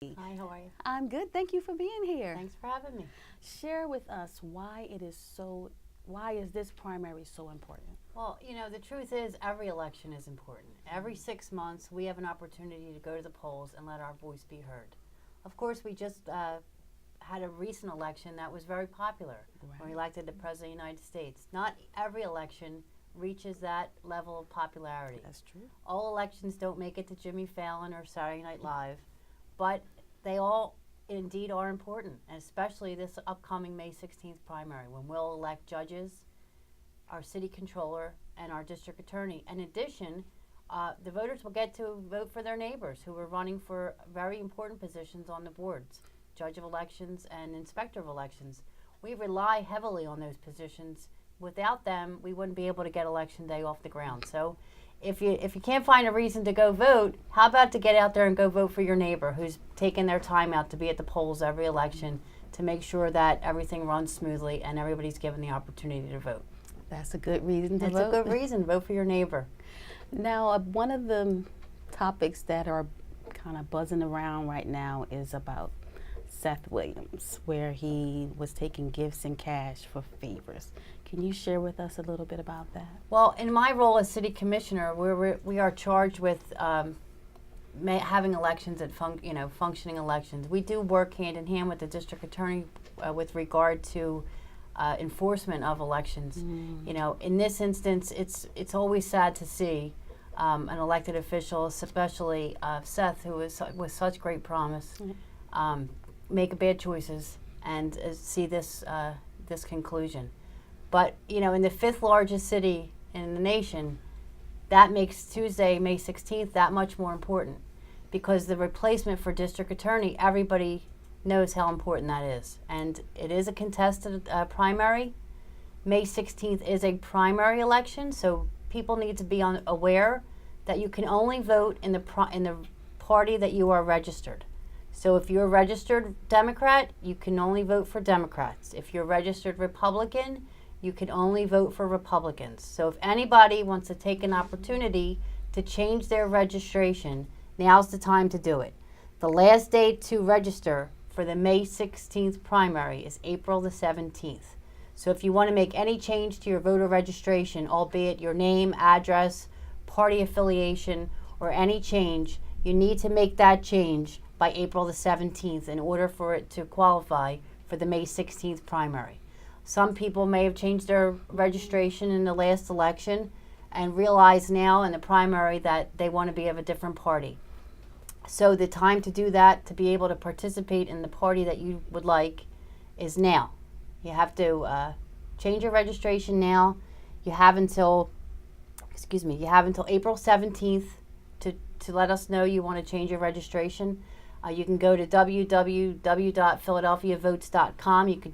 Deeley. Hi, how are you? I'm good. Thank you for being here. Thanks for having me. Share with us why is this primary so important? Well, the truth is every election is important. Every 6 months, we have an opportunity to go to the polls and let our voice be heard. Of course, we just had a recent election that was very popular when we elected the President of the United States. Not every election reaches that level of popularity. That's true. All elections don't make it to Jimmy Fallon or Saturday Night Live, but they all indeed are important, and especially this upcoming May 16th primary when we'll elect judges, our city controller, and our district attorney. In addition, the voters will get to vote for their neighbors who are running for very important positions on the boards, judge of elections and inspector of elections. We rely heavily on those positions. Without them, we wouldn't be able to get election day off the ground. So if you can't find a reason to go vote, how about to get out there and go vote for your neighbor who's taking their time out to be at the polls every election to make sure that everything runs smoothly and everybody's given the opportunity to vote. That's a good reason to That's vote. a good reason. Vote for your neighbor. Now, one of the topics that are kind of buzzing around right now is about Seth Williams, where he was taking gifts and cash for favors. Can you share with us a little bit about that? Well, in my role as city commissioner, we are charged with having elections at functioning elections. We do work hand in hand with the district attorney with regard to enforcement of elections. In this instance, it's always sad to see an elected official, especially Seth, who is with such great promise, make bad choices and see this conclusion. But in the fifth largest city in the nation, that makes Tuesday, May 16th, that much more important, because the replacement for district attorney, everybody knows how important that is. And it is a contested primary. May 16th is a primary election, so people need to be aware that you can only vote in the party that you are registered. So if you're a registered Democrat, you can only vote for Democrats. If you're a registered Republican, you can only vote for Republicans. So if anybody wants to take an opportunity to change their registration, now's the time to do it. The last date to register for the May 16th primary is April the 17th. So if you want to make any change to your voter registration, albeit your name, address, party affiliation, or any change, you need to make that change by April the 17th in order for it to qualify for the May 16th primary. Some people may have changed their registration in the last election and realize now in the primary that they want to be of a different party. So the time to do that, to be able to participate in the party that you would like, is now. You have to change your registration now. You have until April 17th to let us know you want to change your registration. You can go to www.philadelphiavotes.com. You can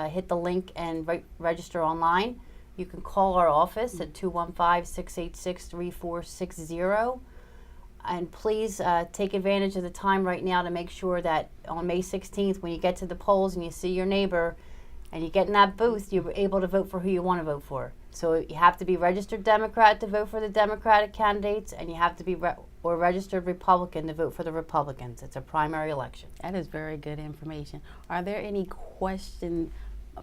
hit the link and register online. You can call our office at 215-686-3460. And please take advantage of the time right now to make sure that on May 16th, when you get to the polls and you see your neighbor and you get in that booth, you're able to vote for who you want to vote for. So you have to be registered Democrat to vote for the Democratic candidates, and you have to be or registered Republican to vote for the Republicans. It's a primary election. That is very good information. Are there any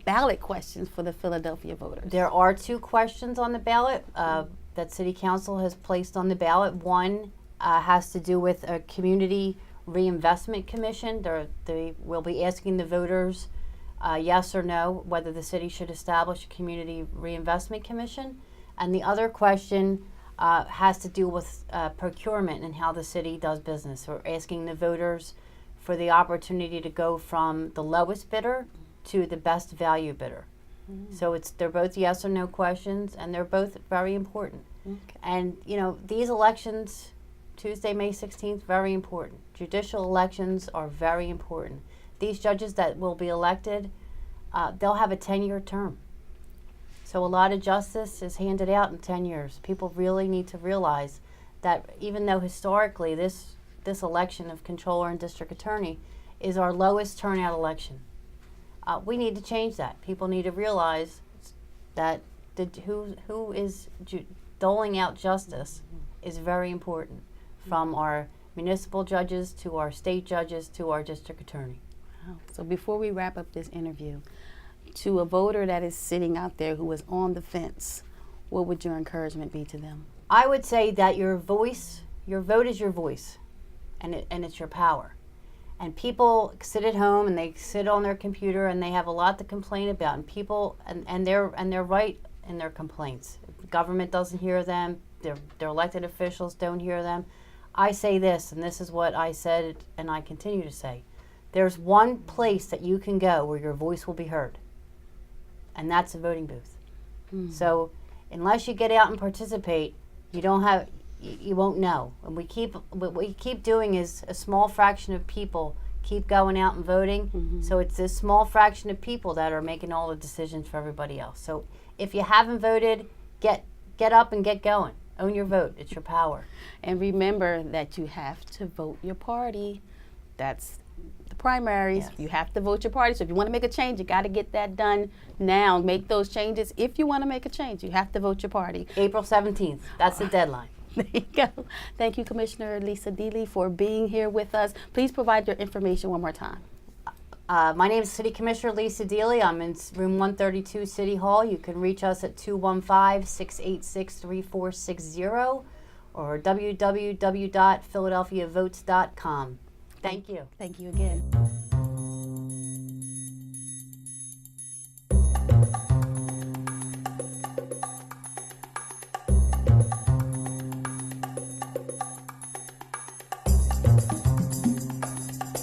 ballot questions for the Philadelphia voters? There are 2 questions on the ballot that City Council has placed on the ballot. One has to do with a community reinvestment commission. They will be asking the voters yes or no whether the city should establish a community reinvestment commission. And the other question has to do with procurement and how the city does business. We're asking the voters for the opportunity to go from the lowest bidder to the best value bidder. So they're both yes or no questions, and they're both very important. Okay. And these elections, Tuesday, May 16th, very important. Judicial elections are very important. These judges that will be elected, they'll have a 10-year term. So a lot of justice is handed out in 10 years. People really need to realize that even though historically this election of controller and district attorney is our lowest turnout election, we need to change that. People need to realize that who is doling out justice is very important, from our municipal judges to our state judges to our district attorney. Wow. So before we wrap up this interview, to a voter that is sitting out there who is on the fence, what would your encouragement be to them? I would say that your vote is your voice, and it's your power. And people sit at home and they sit on their computer and they have a lot to complain about. And people and they're right in their complaints. The government doesn't hear them. Their elected officials don't hear them. I say this, and this is what I said, and I continue to say. There's one place that you can go where your voice will be heard, and that's a voting booth. So unless you get out and participate, you won't know. And what we keep doing is a small fraction of people keep going out and voting. So it's this small fraction of people that are making all the decisions for everybody else. So if you haven't voted, get up and get going. Own your vote. It's your power. And remember that you have to vote your party. That's the primaries. Yes. You have to vote your party. So if you want to make a change, you got to get that done now. Make those changes. If you want to make a change, you have to vote your party. April 17th. That's the deadline. There you go. Thank you, Commissioner Lisa Deeley, for being here with us. Please provide your information one more time. My name is City Commissioner Lisa Deeley. I'm in room 132, City Hall. You can reach us at 215-686-3460 or www.philadelphiavotes.com. Thank you. Thank you again.